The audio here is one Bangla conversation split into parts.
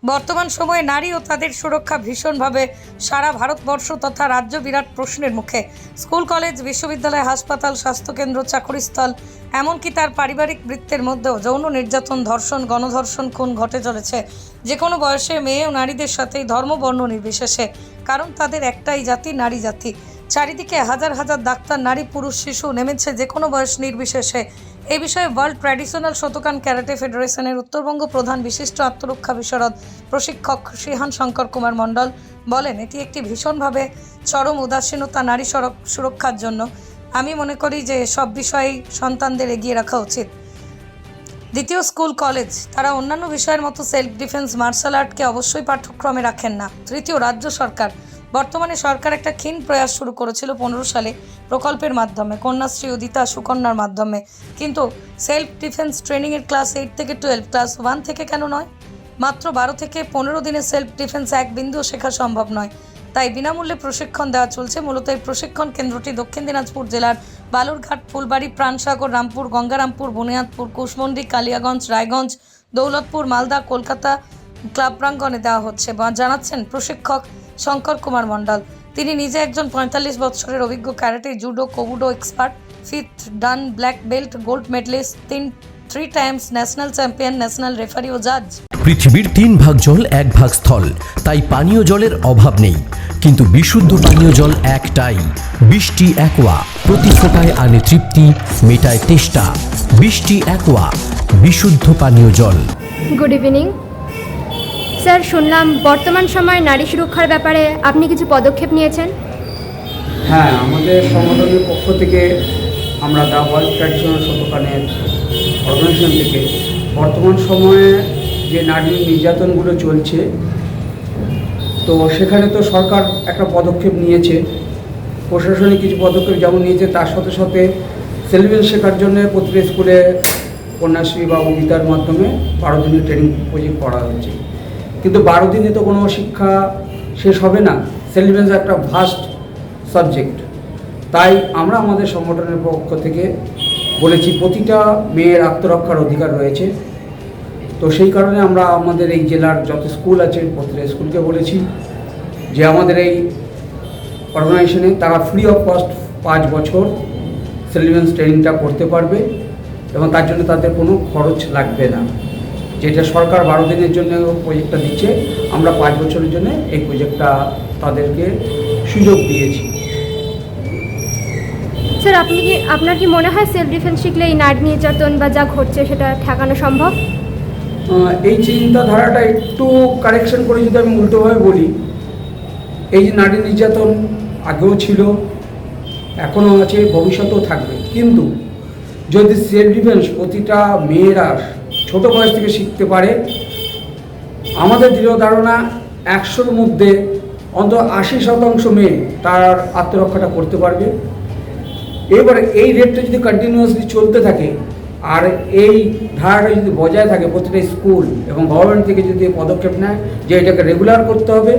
বর্তমান সময়ে নারী ও তাদের সুরক্ষা ভীষণভাবে সারা ভারতবর্ষ তথা রাজ্য বিরাট প্রশ্নের মুখে। স্কুল, কলেজ, বিশ্ববিদ্যালয়, হাসপাতাল, স্বাস্থ্যকেন্দ্র, চাকরিস্থল, এমনকি তার পারিবারিক বৃত্তের মধ্যেও যৌন নির্যাতন, ধর্ষণ, গণধর্ষণ, খুন ঘটে চলেছে যে কোনো বয়সে মেয়ে ও নারীদের সাথেই ধর্ম বর্ণ নির্বিশেষে। কারণ তাদের একটাই জাতি, নারী জাতি। চারিদিকে হাজার হাজার ডাক্তার, নারী, পুরুষ, শিশু নেমেছে যে কোনো বয়স নির্বিশেষে। এই বিষয়ে ওয়ার্ল্ড ট্র্যাডিশনাল শতকান ক্যারাটে ফেডারেশনের উত্তরবঙ্গ প্রধান বিশিষ্ট আত্মরক্ষা বিশারদ প্রশিক্ষক শ্রীহান শঙ্কর কুমার মণ্ডল বলেন, এটি একটি ভীষণভাবে চরম উদাসীনতা নারী সুরক্ষার জন্য। আমি মনে করি যে সব বিষয়েই সন্তানদের এগিয়ে রাখা উচিত। দ্বিতীয়, স্কুল, কলেজ তারা অন্যান্য বিষয়ের মতো সেলফ ডিফেন্স, মার্শাল আর্টকে অবশ্যই পাঠ্যক্রমে রাখেন না। তৃতীয়, রাজ্য সরকার। বর্তমানে সরকার একটা ক্ষীণ প্রয়াস শুরু করেছিল 15 সালে প্রকল্পের মাধ্যমে, কন্যাশ্রী, উদিতা, সুকন্যার মাধ্যমে। কিন্তু সেলফ ডিফেন্স ট্রেনিংয়ের ক্লাস 8 থেকে 12, ক্লাস 1 থেকে কেন নয়? মাত্র 12 থেকে 15 দিনে সেলফ ডিফেন্স এক বিন্দুও শেখা সম্ভব নয়। তাই বিনামূল্যে প্রশিক্ষণ দেওয়া চলছে। মূলত এই প্রশিক্ষণ কেন্দ্রটি দক্ষিণ দিনাজপুর জেলার বালুরঘাট, ফুলবাড়ি, প্রাণসাগর, রামপুর, গঙ্গারামপুর, বুনিয়াদপুর, কুশমন্ডি, কালিয়াগঞ্জ, রায়গঞ্জ, দৌলতপুর, মালদা, কলকাতা ক্লাব প্রাঙ্গণে দেওয়া হচ্ছে জানাচ্ছেন প্রশিক্ষক শঙ্কর কুমার মণ্ডল। তিনি নিজে একজন 45 বছরের অভিজ্ঞ karate, judo, kobudo expert, 5th dan black belt, gold medalist, 3 times national champion, national referee ও জাজ। পৃথিবীর 3 ভাগ জল 1 ভাগ স্থল, তাই পানীয় জলের অভাব নেই। কিন্তু বিশুদ্ধ পানীয় জল একটাই, বৃষ্টি অ্যাকোয়া। প্রতি ফোঁটায় আনে তৃপ্তি, মেটায় তেষ্টা। বৃষ্টি অ্যাকোয়া, বিশুদ্ধ পানীয় জল। গুড ইভিনিং স্যার, শুনলাম বর্তমান সময়ে নারী সুরক্ষার ব্যাপারে আপনি কিছু পদক্ষেপ নিয়েছেন। হ্যাঁ, আমাদের সংগঠনের পক্ষ থেকে আমরা দ্য ওয়ার্ল্ড ট্র্যাডিশনাল শতকানের অর্গানাইজেশন থেকে বর্তমান সময়ে যে নারী নির্যাতনগুলো চলছে, তো সেখানে তো সরকার একটা পদক্ষেপ নিয়েছে, প্রশাসনিক কিছু পদক্ষেপ যেমন নিয়েছে, তার সাথে সাথে সেলফ ডিফেন্স শেখার জন্য প্রতিটা স্কুলে কন্যাশ্রী বা উদিতার মাধ্যমে 12 দিনের ট্রেনিং প্রজেক্ট করা হচ্ছে। কিন্তু 12 দিনে তো কোনো শিক্ষা শেষ হবে না। সেলফ ডিফেন্স একটা ভাস্ট সাবজেক্ট। তাই আমরা আমাদের সংগঠনের পক্ষ থেকে বলেছি প্রতিটা মেয়ের আত্মরক্ষার অধিকার রয়েছে। তো সেই কারণে আমরা আমাদের এই জেলার যত স্কুল আছে প্রতিটা স্কুলকে বলেছি যে আমাদের এই অর্গানাইজেশনে তারা ফ্রি অফ কস্ট 5 বছর সেলফ ডিফেন্স ট্রেনিংটা করতে পারবে এবং তার জন্য তাদের কোনো খরচ লাগবে না। যেটা সরকার 12 দিনের জন্য প্রজেক্টটা দিচ্ছে, আমরা 5 বছরের জন্য এই প্রজেক্টটা তাদেরকে সুযোগ দিয়েছি। স্যার, আপনার কি মনে হয় সেলফ ডিফেন্স শিখলে এই নারী নির্যাতন বা যা ঘটছে সেটা ঠেকানো সম্ভব? এই চিন্তাধারাটা একটু কারেকশন করে যদি আমি উল্টোভাবে বলি, এই যে নারী নির্যাতন আগেও ছিল, এখনও আছে, ভবিষ্যতেও থাকবে। কিন্তু যদি সেলফ ডিফেন্স প্রতিটা মেয়েরা ছোটো বয়স থেকে শিখতে পারে, আমাদের দৃঢ় ধারণা 100-র মধ্যে অন্তত 80% মেয়ে তার আত্মরক্ষাটা করতে পারবে। এবারে এই রেটটা যদি কন্টিনিউয়াসলি চলতে থাকে আর এই ধারাটা যদি বজায় থাকে, প্রতিটা স্কুল এবং গভর্নমেন্ট থেকে যদি পদক্ষেপ নেয় যে এটাকে রেগুলার করতে হবে,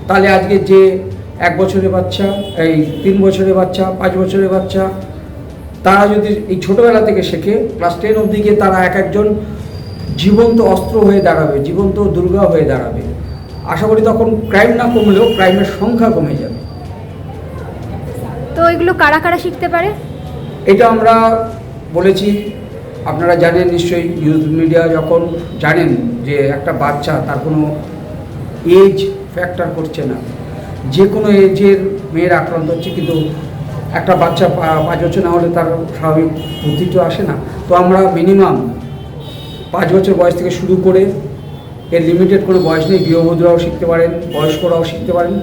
তাহলে আজকে যে 1 বছরের বাচ্চা, এই 3 বছরের বাচ্চা, 5 বছরের বাচ্চা, তারা যদি এই ছোটোবেলা থেকে শেখে, ক্লাস 10 অবধি গিয়ে তারা এক একজন জীবন্ত অস্ত্র হয়ে দাঁড়াবে, জীবন্ত দুর্গা হয়ে দাঁড়াবে। আশা করি তখন ক্রাইম না কমলেও ক্রাইমের সংখ্যা কমে যাবে। তো এগুলো কারা কারা শিখতে পারে? এটা আমরা বলেছি, আপনারা জানেন নিশ্চয়ই, নিউজ মিডিয়া যখন জানেন যে একটা বাচ্চা তার কোনো এজ ফ্যাক্টর করছে না, যে কোনো এজের মেয়ের আক্রান্ত হচ্ছে। কিন্তু একটা বাচ্চা 5 বছর না হলে তার স্বাভাবিক বুদ্ধি তো আসে না। তো আমরা মিনিমাম 5 বছর বয়স থেকে শুরু করে, এর লিমিটেড কোনো বয়স নেই, গৃহবধূরাও শিখতে পারেন, বয়স্করাও শিখতে পারেন।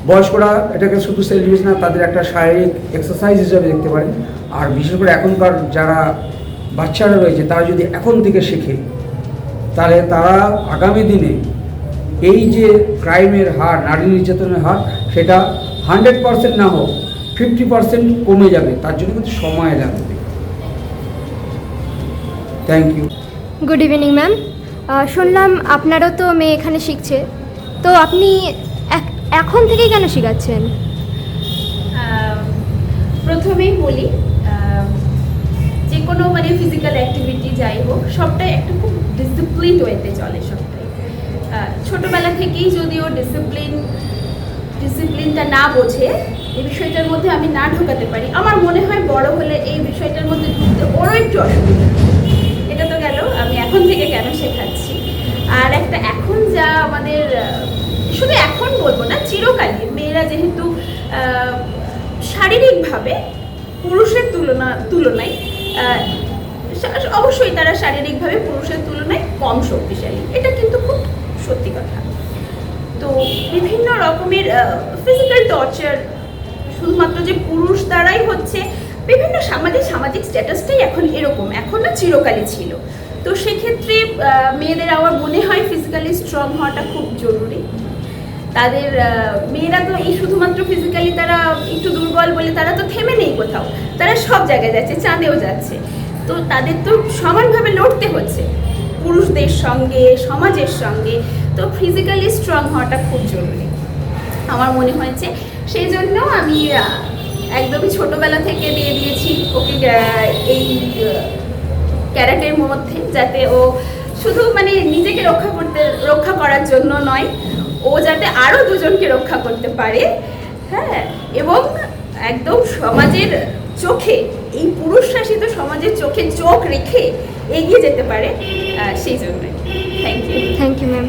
বয়স্করা এটাকে শুধু সেলফ ডিফেন্স না, তাদের একটা শারীরিক এক্সারসাইজ হিসাবে দেখতে পারেন। আর বিশেষ করে এখনকার যারা বাচ্চারা রয়েছে, তারা যদি এখন থেকে শেখে, তাহলে তারা আগামী দিনে এই যে ক্রাইমের হার, নারী নির্যাতনের হার, সেটা 100% না হোক 50% কমে যাবে। তার জন্য কিন্তু সময় লাগবে। Thank you. Good evening ma'am, শুনলাম আপনারও তো মেয়ে এখানে শিখছে, তো আপনি এখন থেকেই কেন শেখাচ্ছেন? প্রথমেই বলি, যে কোনো ফিজিক্যাল অ্যাক্টিভিটি যাই হোক, সবটাই একটা খুব ডিসিপ্লিনড ওয়েতে চলে। সবটাই ছোটবেলা থেকেই যদি ও ডিসিপ্লিনটা না বোঝে, এই বিষয়টার মধ্যে আমি না ঢোকাতে পারি, আমার মনে হয় বড় হলে এই বিষয়টার মধ্যে ঢুকতে ওরও একটু অসুবিধা। এটা তো গেল আমি এখন থেকে কেন শেখাচ্ছি। আর একটা এখন যা আমাদের, শুধু এখন বলবো না, চিরকালই মেয়েরা যেহেতু শারীরিকভাবে পুরুষের তুলনায় অবশ্যই তারা শারীরিকভাবে পুরুষের তুলনায় কম শক্তিশালী, এটা কিন্তু খুব সত্যি কথা। তো বিভিন্ন রকমের ফিজিক্যাল টর্চার শুধুমাত্র যে পুরুষ দ্বারাই হচ্ছে, বিভিন্ন সামাজিক স্ট্যাটাসটাই এখন এরকম, এখন না চিরকালই ছিল। তো সেক্ষেত্রে মেয়েদের আমার মনে হয় ফিজিক্যালি স্ট্রং হওয়াটা খুব জরুরি। তাদের মেয়েরা তো এই শুধুমাত্র ফিজিক্যালি তারা একটু দুর্বল বলে তারা তো থেমে নেই কোথাও, তারা সব জায়গায় যাচ্ছে, চাঁদেও যাচ্ছে। তো তাদের তো সমানভাবে লড়তে হচ্ছে পুরুষদের সঙ্গে, সমাজের সঙ্গে। তো ফিজিক্যালি স্ট্রং হওয়াটা খুব জরুরি আমার মনে হয়েছে। সেই জন্য আমি একদমই ছোটোবেলা থেকে দিয়ে দিয়েছি ওকে এই ক্যারাটের মধ্যে, যাতে ও শুধু মানে নিজেকে রক্ষা করার জন্য নয়, ও যাতে আরও দুজনকে রক্ষা করতে পারে, হ্যাঁ, এবং একদম সমাজের চোখে, এই পুরুষ শাসিত সমাজের চোখে চোখ রেখে এগিয়ে যেতে পারে, সেই জন্য। Thank you ma'am.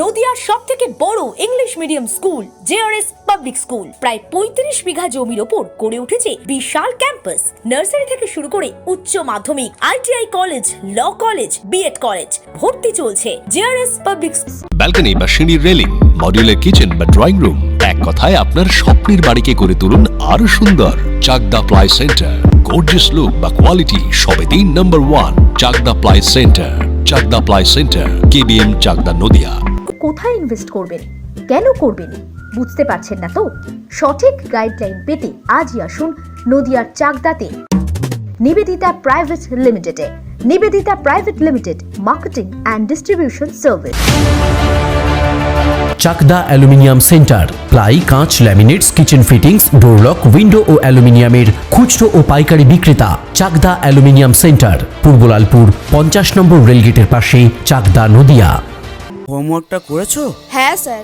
নদিয়ার সবথেকে বড় English medium school JRS public school প্রায় ৩৫ বিঘা জমির ওপর গড়ে উঠেছে বিশাল ক্যাম্পাস। নার্সারি থেকে শুরু করে উচ্চ মাধ্যমিক, ITI college, law college, BEd college, ভর্তি চলছে জেআরএস পাবলিক। ব্যালকনি বা সিঁড়ির রেলিং, মডিউলার কিচেন বা ড্রয়িং রুম, এক কথায় আপনার স্বপ্নের বাড়িকে করে তুলুন আরো সুন্দর। Chakdah ply centre, gorgeous look বা কোয়ালিটি সবে 3 number 1 Chakdah ply centre. Chakdah ply centre, KBM, Chakdah, Nadia. কোথায় ইনভেস্ট করবেন, কেন করবেন, বুঝতে পারছেন না তো? সঠিক গাইডলাইন পেতে আজই আসুন নদিয়ার চাকদাতে নিবেদিতা প্রাইভেট লিমিটেডে। Nivedita private limited, marketing and distribution service. Chakdah aluminium centre, ply, কাঁচ, laminates, kitchen fittings, door lock, window ও অ্যালুমিনিয়ামের খুচরো ও পাইকারি বিক্রেতা। Chakdah aluminium centre, Purbalalpur 50 number রেলগেটের পাশে, চাকদা, নদিয়া। হোমওয়ার্কটা করেছো? হ্যাঁ স্যার।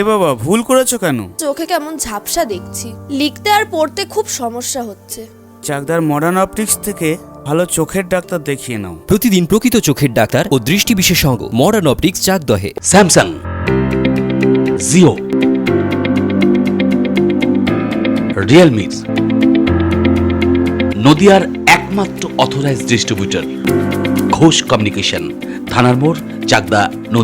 এ বাবা, ভুল করেছো কেন? চোখে কেমন ঝাপসা দেখছি, লিখতে আর পড়তে খুব সমস্যা হচ্ছে। চাকদার মডার্ন অপটিক্স থেকে ভালো চোখের ডাক্তার দেখিয়ে নাও। প্রতিদিন প্রকৃত চোখের ডাক্তার ও দৃষ্টি বিশেষজ্ঞ মডার্ন অপটিক্স, চাকদহে। স্যামসাং, জিও, রিয়েলমি, নদিয়ার একমাত্র অথরাইজড ডিস্ট্রিবিউটর ঘোষ কমিউনিকেশন, থানার মোড়, চাকদা।